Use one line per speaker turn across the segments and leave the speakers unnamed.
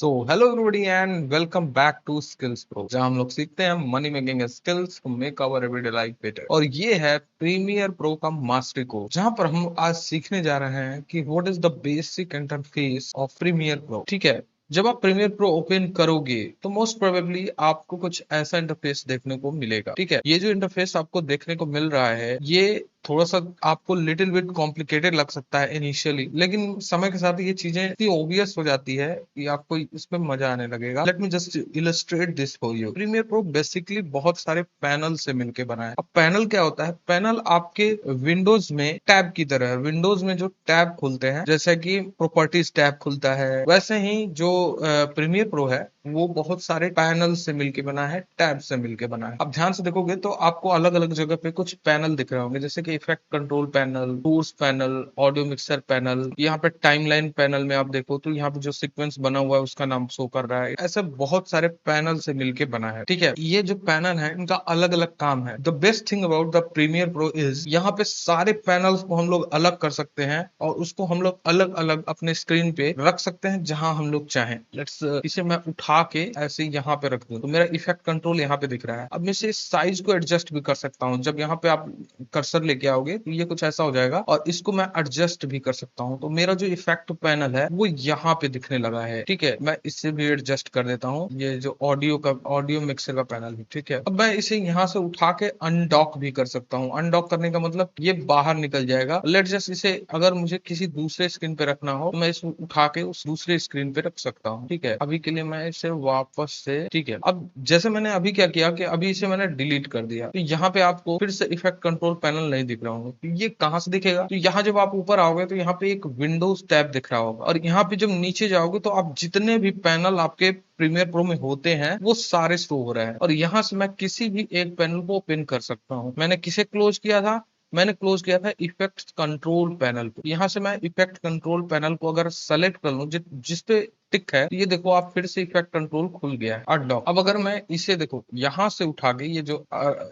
तो hello everybody and welcome back to Skills Pro, जहां हम लोग सीखते हैं money making skills to make our everyday life better. और ये है प्रीमियर प्रो का मास्टरी कोर्स, जहां पर हम आज सीखने जा रहे हैं कि what is the basic interface of Premiere Pro. ठीक है, जब आप प्रीमियर प्रो ओपन करोगे तो मोस्ट प्रोबेबली आपको कुछ ऐसा इंटरफेस देखने को मिलेगा। ठीक है, ये जो इंटरफेस आपको देखने को मिल रहा है ये थोड़ा सा आपको लिटिल बिट कॉम्प्लिकेटेड लग सकता है इनिशियली, लेकिन समय के साथ ये चीजें इतनी ऑब्वियस हो जाती है कि आपको इसमें मजा आने लगेगा। Let me just illustrate this for you. Premiere Pro basically बहुत सारे पैनल से मिलके बना है। अब पैनल क्या होता है? पैनल आपके विंडोज में टैब की तरह है। विंडोज में जो टैब खुलते हैं, जैसे कि प्रॉपर्टीज टैब खुलता है, वैसे ही जो प्रीमियर प्रो है वो बहुत सारे पैनल से मिलके बना है, टैब से मिलके बना है। अब ध्यान से देखोगे तो आपको अलग अलग जगह पे कुछ पैनल दिख रहे होंगे, जैसे कि effect control panel, tools panel, audio mixer panel. यहाँ पे टाइमलाइन पैनल में आप देखो तो यहाँ पे जो सीक्वेंस बना हुआ है उसका नाम शो कर रहा है। ऐसे बहुत सारे पैनल से मिलके बना है। ठीक है, ये जो पैनल है इनका अलग अलग काम है। The best thing about the Premiere Pro is यहाँ पे सारे पैनल्स को हम लोग अलग कर सकते हैं और उसको हम लोग अलग अलग अपने स्क्रीन पे रख सकते हैं जहां हम लोग चाहें। लेट्स इसे मैं उठा के ऐसे यहाँ पे रख दूं तो मेरा इफेक्ट कंट्रोल यहाँ पे दिख रहा है। अब मैं इसे साइज को एडजस्ट भी कर सकता हूँ। जब यहाँ पे आप कर्सर लेके आओगे तो ये कुछ ऐसा हो जाएगा और इसको मैं एडजस्ट भी कर सकता हूँ। तो मेरा जो इफेक्ट पैनल है वो यहाँ पे दिखने लगा है। ठीक है, मैं इससे भी एडजस्ट कर देता हूँ। ये जो ऑडियो मिक्सर का पैनल है। ठीक है, अब मैं इसे यहाँ से उठा के अनडॉक भी कर सकता हूँ। अनडॉक करने का मतलब ये बाहर निकल जाएगा। लेट जस्ट इसे अगर मुझे किसी दूसरे स्क्रीन पे रखना हो तो मैं इसे उठा के उस दूसरे स्क्रीन पे रख सकता हूँ। ठीक है, अभी के लिए मैं इसे वापस से, ठीक है, अब जैसे मैंने अभी क्या किया कि अभी इसे मैंने डिलीट कर दिया तो यहाँ पे आपको फिर से इफेक्ट कंट्रोल पैनल नहीं दिख रहा होगा। तो ये कहाँ से दिखेगा? तो यहाँ जब आप ऊपर आओगे तो यहाँ पे एक विंडोज टैब दिख रहा होगा और यहाँ पे जब नीचे जाओगे तो आप जितने भी पैनल आपके प्रीमियर प्रो में होते हैं वो सारे शो हो रहे हैं और यहाँ से मैं किसी भी एक पैनल को ओपन कर सकता हूँ। मैंने किसे क्लोज किया था? मैंने क्लोज किया था इफेक्ट कंट्रोल पैनल को। यहाँ से मैं इफेक्ट कंट्रोल पैनल को अगर सेलेक्ट कर लूं जिस पे टिक है, तो ये देखो आप फिर से इफेक्ट कंट्रोल खुल गया है अनडॉक। अब अगर मैं इसे देखो यहाँ से उठा के ये जो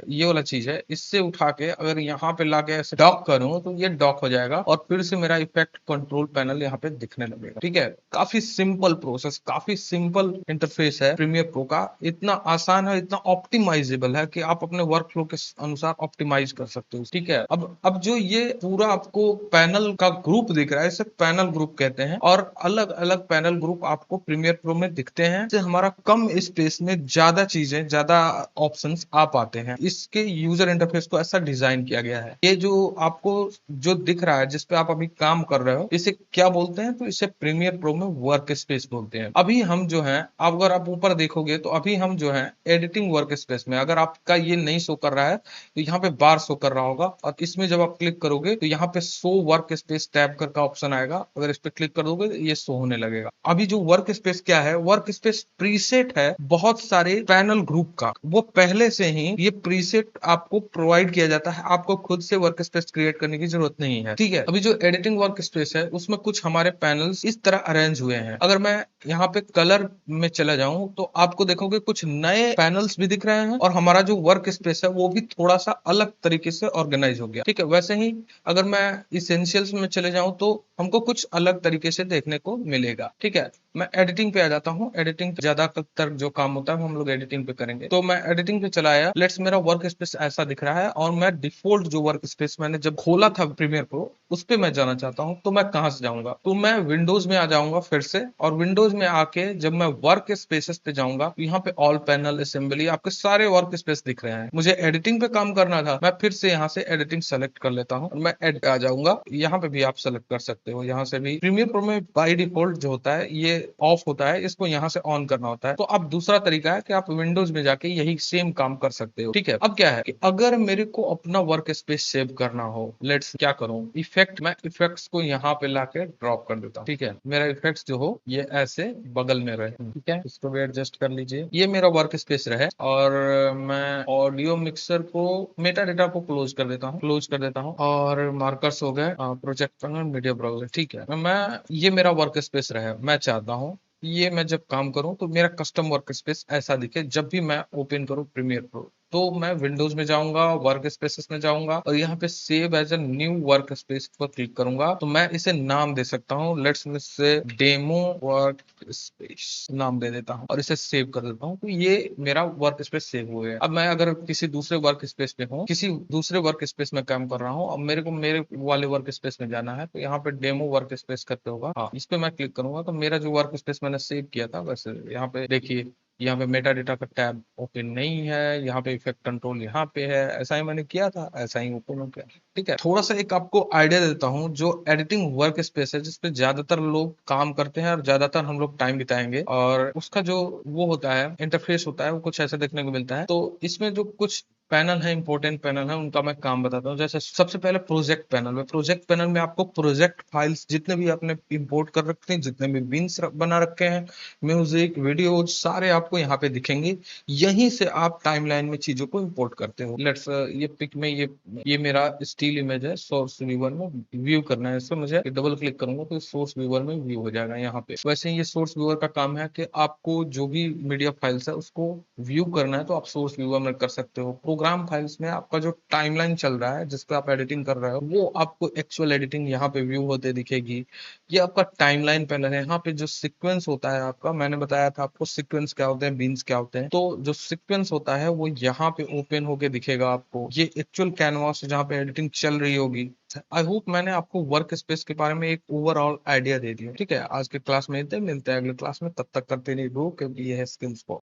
ये वाला चीज है इससे उठा के अगर यहाँ पे लाके ऐसे डॉक करूं तो ये डॉक हो जाएगा और फिर से मेरा इफेक्ट कंट्रोल पैनल यहाँ पे दिखने लगेगा। ठीक है, काफी सिंपल प्रोसेस, काफी सिंपल इंटरफेस है प्रीमियर प्रो का। इतना आसान है, इतना ऑप्टिमाइजेबल है कि आप अपने वर्क फ्लो के अनुसार ऑप्टिमाइज कर सकते हो। ठीक है, अब जो ये पूरा आपको पैनल का ग्रुप दिख रहा है इसे पैनल ग्रुप कहते हैं और अलग अलग पैनल ग्रुप आपको प्रीमियर प्रो में दिखते हैं। इससे हमारा कम स्पेस में ज्यादा चीजें, ज्यादा ऑप्शंस आ पाते हैं। इसके यूजर इंटरफेस को ऐसा डिजाइन किया गया है। ये जो आपको जो दिख रहा है जिसपे आप अभी काम कर रहे हो इसे क्या बोलते हैं? तो इसे प्रीमियर प्रो में वर्क स्पेस बोलते हैं। अभी हम जो है, अगर आप ऊपर देखोगे तो अभी हम जो है एडिटिंग वर्क स्पेस में, अगर आपका ये नहीं शो कर रहा है तो यहाँ पे बार शो कर रहा होगा और इसमें जब आप क्लिक करोगे तो यहाँ पे शो वर्क स्पेस टैब का ऑप्शन आएगा। अगर इस पे क्लिक कर दोगे तो ये शो होने लगेगा। अभी जो वर्क स्पेस क्या है? वर्क स्पेस प्रीसेट है बहुत सारे पैनल ग्रुप का। वो पहले से ही ये प्रीसेट आपको प्रोवाइड किया जाता है, आपको खुद से वर्क स्पेस क्रिएट करने की जरूरत नहीं है। ठीक है, अभी जो एडिटिंग वर्क स्पेस है उसमें कुछ हमारे पैनल्स इस तरह अरेंज हुए हैं। अगर मैं यहाँ पे कलर में चला जाऊं तो आपको देखोगे कुछ नए पैनल्स भी दिख रहे हैं और हमारा जो वर्क स्पेस है वो भी थोड़ा सा अलग तरीके से ऑर्गेनाइज हो गया। ठीक है, वैसे ही अगर मैं इसेंशियल्स में चले जाऊं तो हमको कुछ अलग तरीके से देखने को मिलेगा। ठीक है, मैं एडिटिंग पे आ जाता हूँ। एडिटिंग ज्यादातर जो काम होता है वो हम लोग एडिटिंग पे करेंगे। तो मैं एडिटिंग पे चला आया। लेट्स मेरा वर्क स्पेस ऐसा दिख रहा है और मैं डिफॉल्ट जो वर्क स्पेस मैंने जब खोला था प्रीमियर प्रो उस पे मैं जाना चाहता हूँ। तो मैं कहाँ से जाऊंगा? तो मैं विंडोज में आ जाऊंगा फिर से और विंडोज में आके जब मैं वर्क स्पेसेस पे जाऊंगा तो यहाँ पे ऑल पैनल असेंबली आपके सारे वर्क स्पेस दिख रहे हैं। मुझे एडिटिंग पे काम करना था, मैं फिर से यहाँ से एडिटिंग सेलेक्ट कर लेता हूँ और मैं एड आ जाऊंगा। यहाँ पे भी आप सेलेक्ट कर सकते हो। यहाँ से भी प्रीमियर प्रो में बाय डिफॉल्ट जो होता है ये ऑफ होता है, इसको यहाँ से ऑन करना होता है। तो अब दूसरा तरीका है कि आप विंडोज में जाके यही सेम काम कर सकते हो। ठीक है, अब क्या है कि अगर मेरे को अपना वर्क स्पेस सेव करना हो, लेट्स क्या करूं, इफेक्ट, मैं इफेक्ट्स को यहाँ पे लाके ड्रॉप कर देता हूँ। ठीक है, मेरा इफेक्ट्स जो हो ये ऐसे बगल में रहे। ठीक है, इसको भी एडजस्ट कर लीजिए। ये मेरा वर्क स्पेस रहे और मैं ऑडियो मिक्सर को, मेटा डेटा को क्लोज कर देता हूँ, क्लोज कर देता हूँ और मार्कर्स हो गए, प्रोजेक्ट पैनल, मीडिया ब्राउजर। ठीक है, मैं ये मेरा वर्क स्पेस रहे। मैं चाहता हूँ ये मैं जब काम करूं तो मेरा कस्टम वर्क स्पेस ऐसा दिखे जब भी मैं ओपन करूं प्रीमियर प्रो। तो मैं विंडोज में जाऊंगा, वर्क स्पेसेस में जाऊंगा और यहाँ पे save as a new workspace पर क्लिक करूंगा। तो मैं इसे नाम दे सकता हूँ, let's say demo work space नाम दे देता हूँ और इसे सेव कर देता हूँ। तो ये मेरा वर्क स्पेस सेव हो गया। अब मैं अगर किसी दूसरे वर्क स्पेस पे हूँ, किसी दूसरे वर्क स्पेस में काम कर रहा हूँ, अब मेरे को मेरे वाले वर्क स्पेस में जाना है, तो यहाँ पे डेमो वर्क स्पेस करके होगा, हाँ इस पे मैं क्लिक करूंगा तो मेरा जो वर्क स्पेस मैंने सेव किया था वैसे यहाँ पे देखिए, यहाँ पे मेटा डेटा का टैब ओपन नहीं है, यहाँ पे इफेक्ट कंट्रोल यहाँ पे है, ऐसा ही मैंने किया था, ऐसा ही ओपन हो गया। ठीक है, थोड़ा सा एक आपको आइडिया देता हूँ, जो एडिटिंग वर्क स्पेस है जिसपे ज्यादातर लोग काम करते हैं और ज्यादातर हम लोग टाइम बिताएंगे, और उसका जो वो होता है इंटरफेस होता है वो कुछ ऐसा देखने को मिलता है। तो इसमें जो कुछ पैनल है, इंपॉर्टेंट पैनल है, उनका मैं काम बताता हूँ। जैसे सबसे पहले प्रोजेक्ट पैनल में, प्रोजेक्ट पैनल में आपको प्रोजेक्ट फाइल्स जितने भी आपने इंपोर्ट कर रखते हैं, जितने भी बिन्स बना रखे हैं, म्यूजिक वीडियोज सारे आपको यहाँ पे दिखेंगे। यहीं से आप टाइमलाइन में चीजों को इंपोर्ट करते हो। लेट्स ये पिक में ये मेरा स्टील इमेज है, सोर्स व्यूअर में व्यू करना है इसको, मुझे डबल क्लिक करूंगा तो सोर्स व्यूअर में व्यू हो जाएगा यहाँ पे। वैसे ही ये सोर्स व्यूअर का काम है कि आपको जो भी मीडिया फाइल्स है उसको व्यू करना है तो आप सोर्स व्यूअर में कर सकते हो। प्रोग्राम फाइल्स में आपका जो टाइमलाइन चल रहा है जिस पे आप एडिटिंग कर रहे हो वो आपको एक्चुअल एडिटिंग यहाँ पे व्यू होते दिखेगी। ये आपका टाइमलाइन पैनल है। यहाँ पे जो सीक्वेंस होता है आपका, मैंने बताया था आपको सीक्वेंस क्या होते हैं, बीन्स क्या होते हैं, तो जो सीक्वेंस होता है वो यहाँ पे ओपन होके दिखेगा आपको। ये एक्चुअल कैनवास जहाँ पे एडिटिंग चल रही होगी। आई होप मैंने आपको वर्क स्पेस के बारे में एक ओवरऑल आइडिया दे दिया। ठीक है, आज के क्लास में इतने, मिलते हैं अगले क्लास में, तब तक करते रहिए ग्रो, क्योंकि ये है स्किल्स।